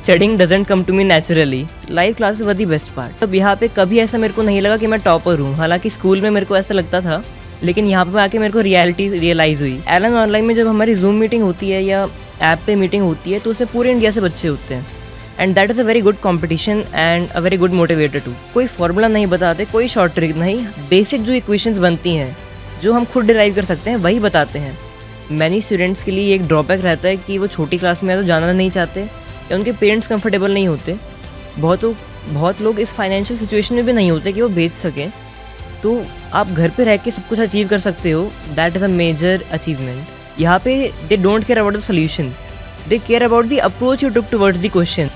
Studying doesn't come to me naturally. Live classes were the best part. अब यहाँ पे कभी ऐसा मेरे को नहीं लगा कि मैं टॉपर हूँ, हालांकि स्कूल में मेरे को ऐसा लगता था, लेकिन यहाँ पे आके मेरे को रियलिटी रियलाइज़ हुई। एलन ऑनलाइन में जब हमारी जूम मीटिंग होती है या ऐप पे मीटिंग होती है तो उसमें पूरे इंडिया से बच्चे होते हैं, and that is a very good competition and a very good motivator too. कोई फॉर्मूला नहीं बताते, कोई शॉर्ट ट्रिक नहीं, बेसिक जो इक्वेशंस बनती हैं जो हम खुद डिराइव कर सकते हैं वही बताते हैं। मैनी स्टूडेंट्स के लिए एक ड्रॉबैक रहता है कि वो छोटी क्लास में या तो जाना नहीं चाहते या उनके पेरेंट्स कंफर्टेबल नहीं होते। बहुत लोग इस फाइनेंशियल सिचुएशन में भी नहीं होते कि वो भेज सकें, तो आप घर पे रह के सब कुछ अचीव कर सकते हो। That is a major achievement. यहाँ पे they don't care about the solution, they care about the approach you took towards the question.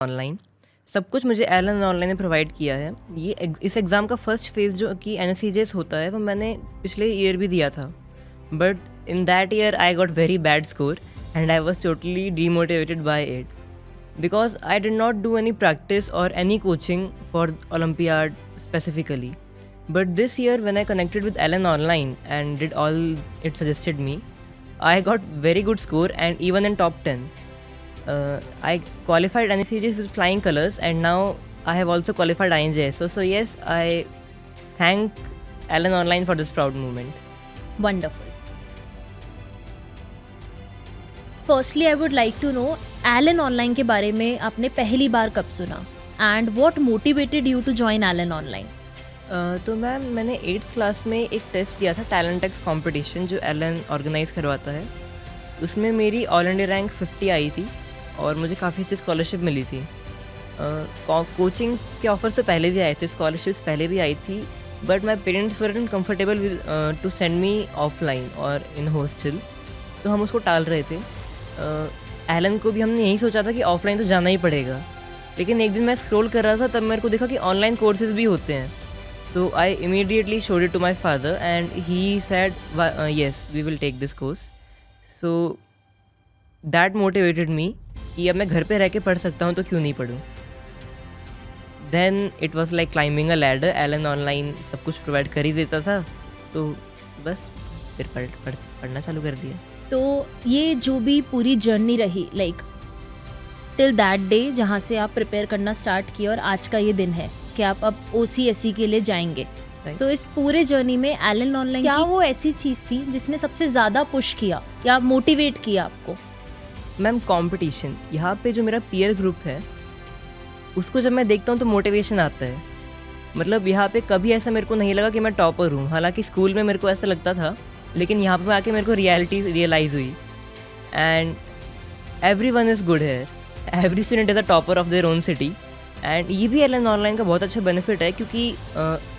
Online सब कुछ मुझे एलन ऑनलाइन ने प्रोवाइड किया है। इस एग्ज़ाम का फर्स्ट फेज़ जो कि NSCJS होता है वो मैंने पिछले ईयर भी दिया था, but in that year I got very bad score and I was totally demotivated by it because I did not do any practice or any coaching for Olympiad specifically. But this year when I connected with Ellen online and did all it suggested me, I got very good score and even in top 10. I qualified NSCJS with flying colors and now I have also qualified INJS. So yes, I thank Ellen online for this proud moment. Wonderful. Firstly, I would like to know Ellen Online के बारे में आपने पहली बार कब सुना and what motivated you to join Ellen Online? तो ma'am मैंने 8th class में एक टेस्ट दिया था, टैलेंट एक्स कॉम्पिटिशन जो एलन ऑर्गेनाइज़ करवाता है। उसमें मेरी ऑल इंडिया रैंक 50 आई थी और मुझे काफ़ी अच्छी स्कॉलरशिप मिली थी। कोचिंग के ऑफर्स तो पहले भी आए थे, स्कॉलरशिप्स पहले भी आई थी, but my parents weren't comfortable to send me offline और इन हॉस्टल, तो हम उसको टाल रहे थे। एलन को भी हमने यही सोचा था कि ऑफलाइन तो जाना ही पड़ेगा, लेकिन एक दिन मैं स्क्रॉल कर रहा था तब मेरे को देखा कि ऑनलाइन कोर्सेज भी होते हैं। So I immediately showed it to my father and he said, yes, we will take this course. So that motivated me कि अब मैं घर पे रह के पढ़ सकता हूँ तो क्यों नहीं पढ़ूँ. Then it was like climbing a ladder. Allen online सब कुछ प्रोवाइड कर ही देता था, तो बस फिर पढ़ना चालू कर दिया. तो ये जो भी पूरी जर्नी रही लाइक टिल दैट डे जहाँ से आप प्रिपेयर करना स्टार्ट किया और आज का ये दिन है कि आप अब OCSE के लिए जाएंगे. Right. तो इस पूरे जर्नी में एलन ऑनलाइन क्या वो ऐसी चीज़ थी जिसने सबसे ज़्यादा पुश किया या मोटिवेट किया आपको? मैम कंपटीशन, यहाँ पे जो मेरा पीयर ग्रुप है उसको जब मैं देखता हूँ तो मोटिवेशन आता है. मतलब यहाँ पे कभी ऐसा मेरे को नहीं लगा कि मैं टॉपर हूँ. हालांकि स्कूल में मेरे को ऐसा लगता था, लेकिन यहाँ पे आके मेरे को रियलिटी रियलाइज़ हुई. And every one is good है, every student is a topper of their own city. And ये भी एलन ऑनलाइन का बहुत अच्छा बेनिफिट है क्योंकि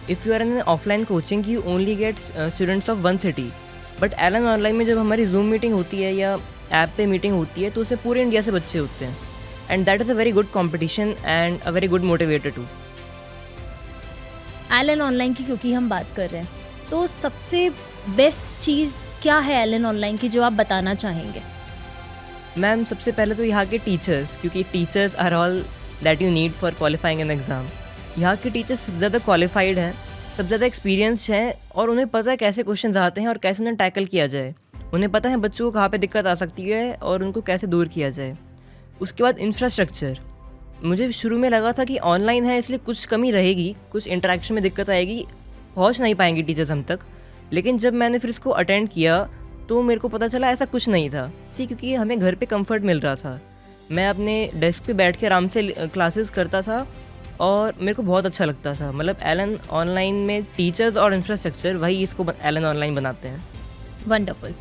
if you are in offline coaching you only get students of one city. But Allen online में जब हमारी जूम मीटिंग होती है या ऐप पे मीटिंग होती है तो उसमें पूरे इंडिया से बच्चे होते हैं. And that is a very good competition and a very good motivator too. Allen online की क्योंकि हम बात कर रहे हैं, तो सबसे बेस्ट चीज़ क्या है एलन ऑनलाइन की जो आप बताना चाहेंगे? मैम सबसे पहले तो यहाँ के टीचर्स, क्योंकि teachers are all that you need for qualifying an exam. यहाँ के टीचर्स सबसे ज़्यादा क्वालिफाइड हैं, सबसे ज़्यादा एक्सपीरियंस हैं और उन्हें पता है कैसे क्वेश्चन आते हैं और कैसे उन्हें टैकल किया जाए. उन्हें पता है बच्चों को कहाँ पे दिक्कत आ सकती है और उनको कैसे दूर किया जाए. उसके बाद इंफ्रास्ट्रक्चर, मुझे शुरू में लगा था कि ऑनलाइन है इसलिए कुछ कमी रहेगी, कुछ इंटरेक्शन में दिक्कत आएगी, पहुँच नहीं पाएंगे टीचर्स हम तक. लेकिन जब मैंने फिर इसको अटेंड किया तो मेरे को पता चला ऐसा कुछ नहीं था. ठीक, क्योंकि हमें घर पे कंफर्ट मिल रहा था. मैं अपने डेस्क पे बैठ के आराम से क्लासेस करता था और मेरे को बहुत अच्छा लगता था. मतलब एलन ऑनलाइन में टीचर्स और इंफ्रास्ट्रक्चर वही इसको एलन ऑनलाइन बनाते हैं. वंडरफुल.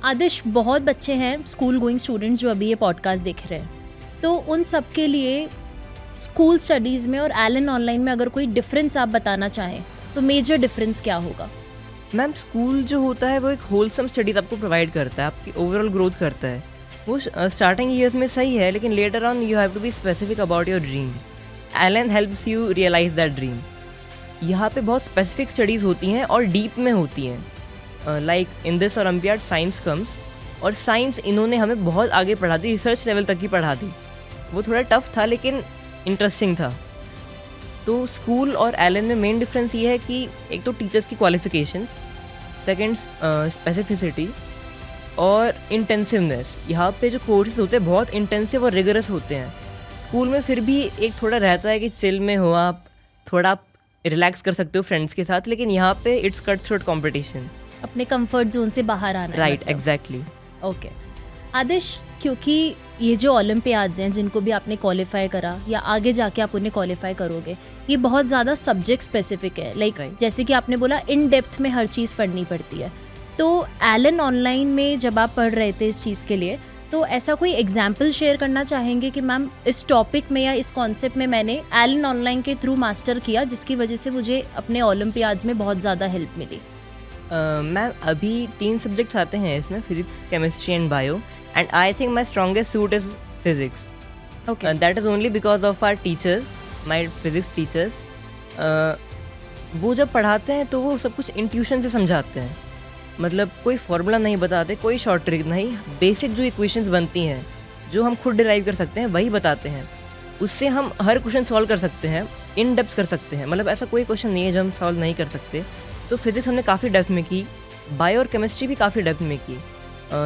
आदिश, बहुत बच्चे हैं स्कूल गोइंग स्टूडेंट्स जो अभी ये पॉडकास्ट देख रहे हैं, तो उन सब के लिए स्कूल स्टडीज़ में और एलन ऑनलाइन में अगर कोई डिफरेंस आप बताना चाहें तो मेजर डिफरेंस क्या होगा? मैम स्कूल जो होता है वो एक होलसम स्टडीज़ आपको प्रोवाइड करता है, आपकी ओवरऑल ग्रोथ करता है. वो स्टार्टिंग ईयर्स में सही है, लेकिन later on you have to be specific about your dream. Allen helps you realise that dream. यहाँ पे बहुत स्पेसिफिक स्टडीज़ होती हैं और डीप में होती हैं. Like in this olympiad science comes, और साइंस इन्होंने हमें बहुत आगे पढ़ा दी, रिसर्च लेवल तक ही पढ़ा दी. वो थोड़ा टफ था लेकिन इंटरेस्टिंग था. तो स्कूल और एलन में मेन डिफरेंस ये है कि एक तो टीचर्स की क्वालिफिकेशंस, सेकंड स्पेसिफिसिटी और इंटेंसिवनेस. यहाँ पे जो कोर्सेज होते हैं बहुत इंटेंसिव और रिगरस होते हैं. स्कूल में फिर भी एक थोड़ा रहता है कि चिल में हो आप, थोड़ा आप रिलैक्स कर सकते हो फ्रेंड्स के साथ, लेकिन यहाँ पे इट्स कट थ्रोट कॉम्पिटिशन. अपने कंफर्ट जोन से बाहर आना. Right, exactly. ओके आदिश, क्योंकि ये जो ओलंपियाड्स हैं जिनको भी आपने क्वालिफाई करा या आगे जाके आप उन्हें क्वालिफाई करोगे, ये बहुत ज़्यादा सब्जेक्ट स्पेसिफिक है. लाइक जैसे कि आपने बोला इन डेप्थ में हर चीज़ पढ़नी पड़ती है. तो एलन ऑनलाइन में जब आप पढ़ रहे थे इस चीज़ के लिए, तो ऐसा कोई एग्जाम्पल शेयर करना चाहेंगे कि मैम इस टॉपिक में या इस कॉन्सेप्ट में मैंने एलन ऑनलाइन के थ्रू मास्टर किया जिसकी वजह से मुझे अपने ओलंपियाड्स में बहुत ज़्यादा हेल्प मिली? मैम अभी 3 सब्जेक्ट्स आते हैं इसमें, physics, chemistry and bio. And I think my strongest suit is physics. Okay, that is only because of our teachers, my physics teachers. वो जब पढ़ाते हैं तो वो सब कुछ इंट्यूशन से समझाते हैं. मतलब कोई फार्मूला नहीं बताते, कोई शॉर्ट ट्रिक नहीं, बेसिक जो इक्वेशंस बनती हैं जो हम खुद डिराइव कर सकते हैं वही बताते हैं. उससे हम हर क्वेश्चन सॉल्व कर सकते हैं, इन डेप्थ कर सकते हैं. मतलब ऐसा कोई क्वेश्चन नहीं है जो हम सॉल्व नहीं कर सकते. तो फिजिक्स हमने काफ़ी डेप्थ में की, बायो और केमिस्ट्री भी काफ़ी डेप्थ में की.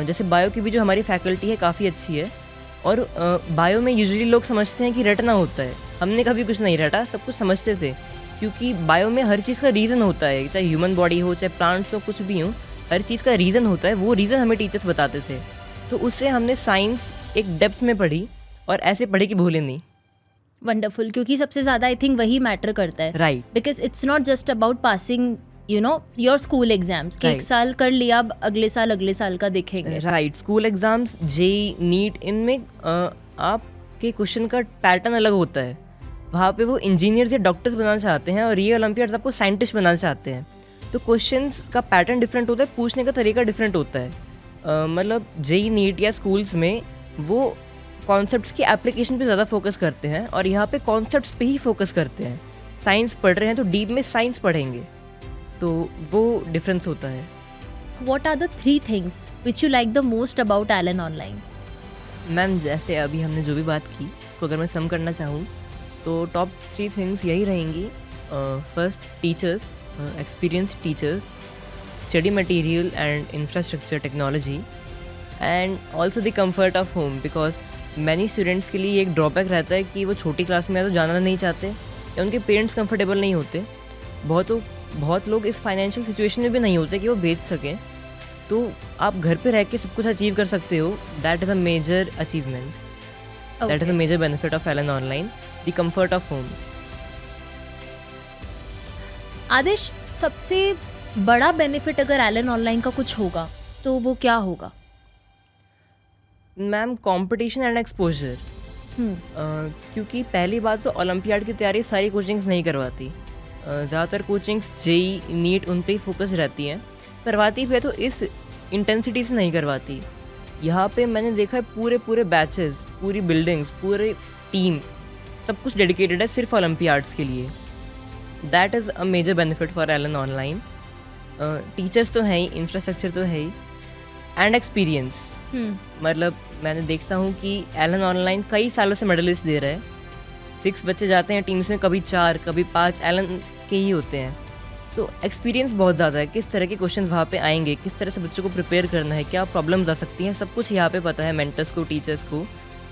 जैसे बायो की भी जो हमारी फैकल्टी है काफ़ी अच्छी है. और बायो में यूजुअली लोग समझते हैं कि रटना होता है. हमने कभी कुछ नहीं रटा, सब कुछ समझते थे, क्योंकि बायो में हर चीज़ का रीज़न होता है. चाहे ह्यूमन बॉडी हो, चाहे प्लांट्स हो, कुछ भी हो, हर चीज़ का रीज़न होता है. वो रीज़न हमें टीचर्स बताते थे. तो उससे हमने साइंस एक डेप्थ में पढ़ी और ऐसे पढ़ी कि भूले नहीं. वंडरफुल, क्योंकि सबसे ज़्यादा आई थिंक वही मैटर करता है. Right, because it's not just about passing you know your school exams कि एक Right. साल कर लिया, अब अगले साल का देखेंगे. Right. School exams, JEE, NEET, इनमें आपके क्वेश्चन का पैटर्न अलग होता है. वहाँ पे वो इंजीनियर्स या डॉक्टर्स बनाना चाहते हैं और ये ओलंपियाड्स आपको साइंटिस्ट बनाना चाहते हैं. तो क्वेश्चंस का पैटर्न डिफरेंट होता है, पूछने का तरीका डिफरेंट होता है. मतलब जेई, नीट या स्कूल्स में वो कॉन्सेप्ट्स की एप्लीकेशन पे ज़्यादा फोकस करते हैं और यहाँ पे कॉन्सेप्ट्स पे ही फोकस करते हैं. साइंस पढ़ रहे हैं तो डीप में साइंस पढ़ेंगे, तो वो डिफरेंस होता है। What are the 3 things which you like the most about Allen Online? Ma'am जैसे अभी हमने जो भी बात की उसको अगर मैं सम करना चाहूँ तो टॉप 3 थिंग्स यही रहेंगी। First, teachers, experience teachers, study material and infrastructure technology, and also the comfort of home, because many students के लिए एक ड्रॉबैक रहता है कि वो छोटी क्लास में या तो जाना नहीं चाहते या उनके पेरेंट्स कंफर्टेबल नहीं होते। बहुत लोग इस फाइनेंशियल सिचुएशन में भी नहीं होते कि वो भेज सकें, तो आप घर पे रह के सब कुछ अचीव कर सकते हो। That is a major achievement, that is a major benefit of Allen online, the comfort of home. Aadish, सबसे बड़ा बेनिफिट अगर एलन ऑनलाइन का कुछ होगा तो वो क्या होगा? मैम कंपटीशन एंड एक्सपोजर, क्योंकि पहली बात तो ओलंपियाड की तैयारी सारी कोचिंग्स नहीं करवाती। ज़्यादातर कोचिंग्स जेई, नीट उन पे ही फोकस रहती हैं, करवाती भी है तो इस इंटेंसिटी से नहीं करवाती। यहाँ पे मैंने देखा है पूरे बैचेस, पूरी बिल्डिंग्स, पूरे टीम, सब कुछ डेडिकेटेड है सिर्फ ओलंपियाड्स के लिए। That is a major benefit for Allen online. Teachers तो हैं ही, इंफ्रास्ट्रक्चर तो है ही, एंड एक्सपीरियंस। मतलब मैंने देखता हूँ कि एलन ऑनलाइन कई सालों से मेडलिस्ट दे रहा है। 6 बच्चे जाते हैं टीम्स में, कभी 4 कभी 5 एलन के ही होते हैं, तो एक्सपीरियंस बहुत ज़्यादा है। किस तरह के क्वेश्चन वहाँ पे आएंगे, किस तरह से बच्चों को प्रिपेयर करना है, क्या प्रॉब्लम्स आ सकती हैं, सब कुछ यहाँ पे पता है मेंटर्स को, टीचर्स को।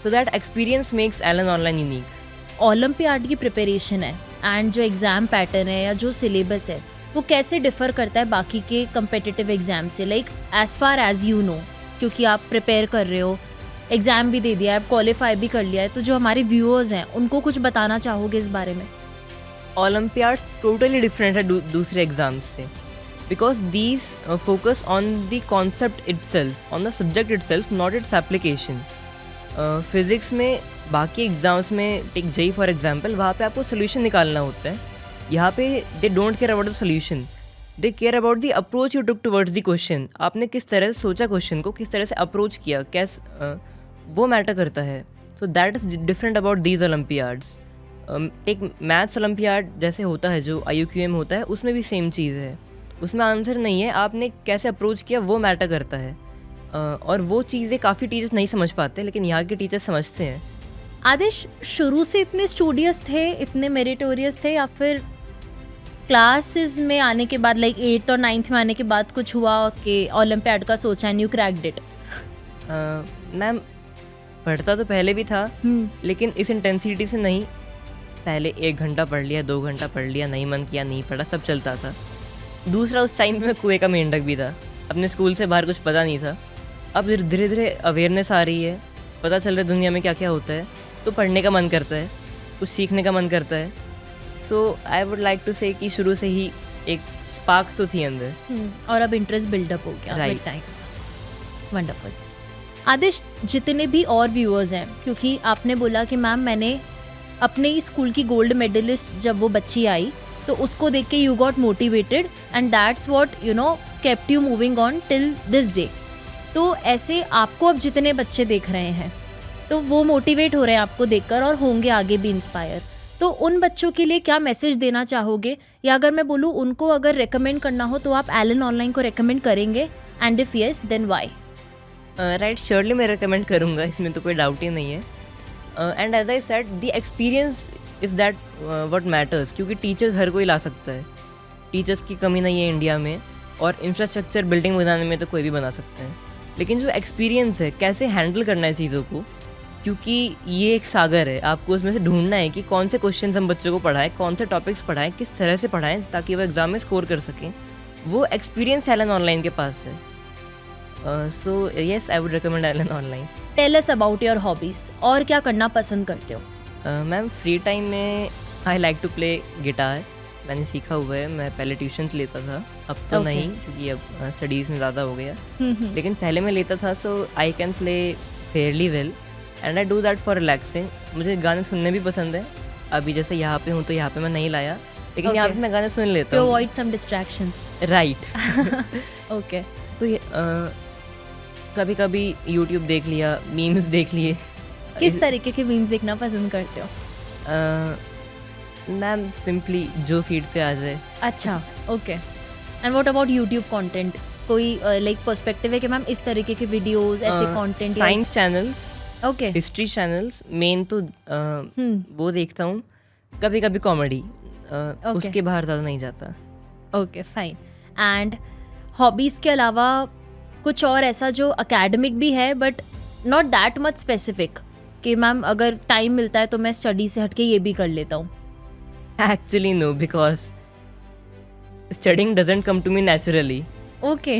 तो that experience makes Allen online unique. Olympiad की प्रिपरेशन है एंड जो एग्ज़ाम पैटर्न है या जो सिलेबस है वो कैसे डिफ़र करता है बाकी के कम्पिटिटिव एग्ज़ाम से? Like as far as you know, क्योंकि आप प्रिपेयर कर रहे हो, एग्ज़ाम भी दे दिया है, आप क्वालिफाई भी कर लिया है, तो जो हमारे व्यूअर्स हैं उनको कुछ बताना चाहोगे इस बारे में? ओलंपियाड्स टोटली डिफरेंट है दूसरे एग्जाम्स से, because these focus on the concept itself, on the subject itself, not its application. Physics में, बाकी एग्जाम्स में, टेक जेई फॉर एग्जाम्पल, वहाँ पे आपको सोल्यूशन निकालना होता है। यहाँ पे they don't care about the solution, they care about the approach you took towards the question. आपने किस तरह से सोचा क्वेश्चन को, किस तरह से अप्रोच किया, वो मैटर करता है। So that is different about these Olympiads. एक मैथ्स ओलंपियाड जैसे होता है जो IUQM होता है, उसमें भी सेम चीज़ है। उसमें आंसर नहीं है, आपने कैसे अप्रोच किया वो मैटर करता है। और वो चीज़ें काफ़ी टीचर्स नहीं समझ पाते, लेकिन यहाँ के टीचर्स समझते हैं। आदिश, शुरू से इतने स्टूडियस थे, इतने मेरिटोरियस थे, या फिर क्लासेस में आने के बाद, लाइक 8th और 9th में आने के बाद कुछ हुआ कि ओलंपियाड का सोचा and you cracked it? Ma'am पढ़ता तो पहले भी था, लेकिन इस इंटेंसिटी से नहीं। पहले 1 घंटा पढ़ लिया, 2 घंटा पढ़ लिया, नहीं मन किया नहीं पढ़ा, सब चलता था। दूसरा, उस टाइम पे मैं कुएं का मेंढक भी था, अपने स्कूल से बाहर कुछ पता नहीं था। अब धीरे धीरे अवेयरनेस आ रही है, पता चल रहा है दुनिया में क्या क्या होता है, तो पढ़ने का मन करता है, कुछ सीखने का मन करता है। सो आई वुड लाइक टू से कि शुरू से ही एक स्पार्क तो थी अंदर, और अब इंटरेस्ट बिल्डअप हो गया विद टाइम। वंडरफुल। आदिश, जितने भी और व्यूअर्स हैं, क्योंकि आपने बोला कि मैम मैंने अपने ही स्कूल की गोल्ड मेडलिस्ट जब वो बच्ची आई तो उसको देख के you got motivated and that's what you know kept you moving on till this day. तो ऐसे आपको अब जितने बच्चे देख रहे हैं तो वो मोटिवेट हो रहे हैं आपको देखकर और होंगे आगे भी इंस्पायर, तो उन बच्चों के लिए क्या मैसेज देना चाहोगे? या अगर मैं बोलूँ उनको अगर रेकमेंड करना हो तो आप एलन ऑनलाइन को रेकमेंड करेंगे, and if yes then why? Right, surely मैं रेकमेंड करूँगा, इसमें तो कोई डाउट ही नहीं है। And as I said, the experience is that what matters, क्योंकि टीचर्स हर कोई ला सकता है, टीचर्स की कमी नहीं है इंडिया में, और इंफ्रास्ट्रक्चर बिल्डिंग बनाने में तो कोई भी बना सकता है, लेकिन जो एक्सपीरियंस है, कैसे हैंडल करना है चीज़ों को, क्योंकि ये एक सागर है, आपको उसमें से ढूंढना है कि कौन से क्वेश्चन हम बच्चों को पढ़ाएं, कौन से टॉपिक्स पढ़ाएं, किस तरह से पढ़ाएं ताकि वो एग्ज़ाम में स्कोर कर सकें। वो एक्सपीरियंस एलन ऑनलाइन के पास है। So yes, I would recommend Allen online. Tell us about your hobbies, और क्या करना पसंद करते हो? मैम फ्री टाइम में I like to play guitar, मैंने सीखा हुआ है। मैं पहले ट्यूशन लेता था, अब तो नहीं, क्योंकि अब स्टडीज़ में ज़्यादा हो गया, लेकिन पहले मैं लेता था। So I can play fairly well and I do that for relaxing. मुझे गाने सुनने भी पसंद है। अभी जैसे यहाँ पे हूँ तो यहाँ पे मैं नहीं लाया, लेकिन यहाँ पे मैं गाने सुन लेता हूँ। अवॉइड सम डिस्ट्रैक्शंस, राइट। ओके। तो ये कभी कभी यूट्यूब देख लिया, मीम्स देख लिए। किस तरीके के मीम्स देखना पसंद करते हो? मैम सिंपली जो फीड पे आ जाए। अच्छा, okay. And what about YouTube content? कोई लाइक पर्सपेक्टिव है कि मैम इस तरीके के वीडियोस ऐसे content? Science channels, okay. History channels main तो वो देखता हूँ, कभी कभी कॉमेडी, उसके बाहर ज़्यादा नहीं जाता। Okay, fine. एंड हॉबीज़ के अलावा कुछ और ऐसा जो अकेडमिक भी है but not that much specific कि मैम अगर टाइम मिलता है तो मैं स्टडी से हटके ये भी कर लेता हूँ? Actually no, because studying doesn't come to me naturally. Okay.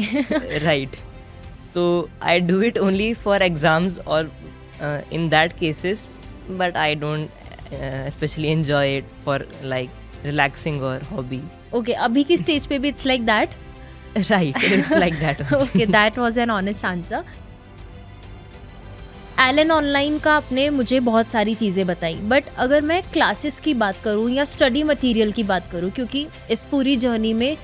Right. So I do it only for exams or in that cases, but I don't especially enjoy it for like relaxing or hobby. Okay, अभी की stage पे भी it's like that? Right, it's like that. Okay, that was an honest answer. Allen online का आपने मुझे बहुत सारी चीज़ें बताई, बट अगर मैं क्लासेस की बात करूँ या स्टडी मटेरियल की बात करूँ, क्योंकि इस पूरी जर्नी में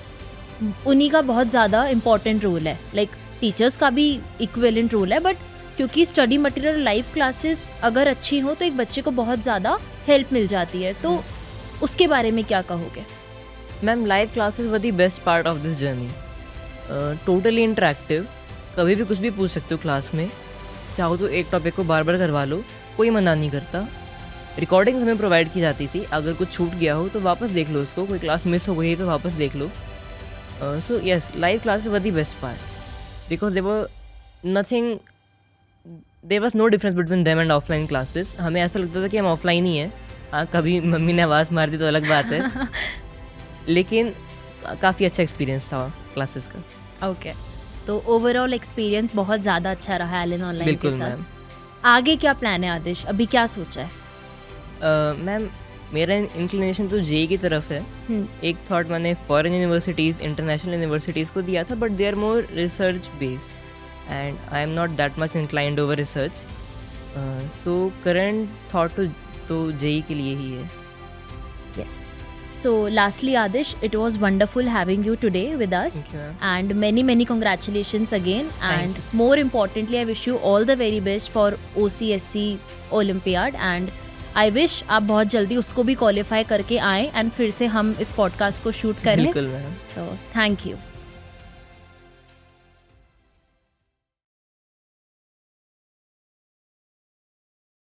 उन्हीं का बहुत ज़्यादा इम्पॉर्टेंट रोल है, लाइक टीचर्स का भी इक्विवेलेंट रोल है, बट क्योंकि स्टडी मटेरियल लाइव क्लासेस अगर अच्छी हो तो एक बच्चे को बहुत ज़्यादा हेल्प मिल जाती है, तो उसके बारे में क्या कहोगे? Ma'am live classes were the best part of this journey. Totally interactive, कभी भी कुछ भी पूछ सकते हो क्लास में, चाहो तो एक टॉपिक को बार बार करवा लो, कोई मना नहीं करता। रिकॉर्डिंग्स हमें प्रोवाइड की जाती थी, अगर कुछ छूट गया हो तो वापस देख लो उसको, कोई क्लास मिस हो गई है तो वापस देख लो। So yes, live classes were the best part because there was no difference between them and offline classes. हमें ऐसा लगता था कि हम ऑफलाइन ही हैं। हाँ, कभी मम्मी ने आवाज़ मार दी तो अलग बात है, लेकिन काफ़ी अच्छा एक्सपीरियंस था क्लासेस का। ओके, तो ओवरऑल एक्सपीरियंस बहुत ज़्यादा अच्छा रहा एलन ऑनलाइन के बिल्कुल साथ। मैम। आगे क्या प्लान है आदिश, अभी क्या सोचा है? मैम मेरा इंक्लिनेशन तो जेई की तरफ है। एक थॉट मैंने फॉरेन यूनिवर्सिटीज़, इंटरनेशनल यूनिवर्सिटीज़ को दिया था, but they are more research based and I am not that much inclined over research. So current thought तो जेई के लिए ही है। Yes. So lastly Adish, it was wonderful having you today with us. Thank you, ma'am. And many congratulations again. Thank And more importantly, I wish you all the very best for OCSC Olympiad. And I wish आप बहुत जल्दी उसको भी qualify करके आएँ and फिर से हम इस पॉडकास्ट को शूट करें। बिल्कुल मैम। So thank you.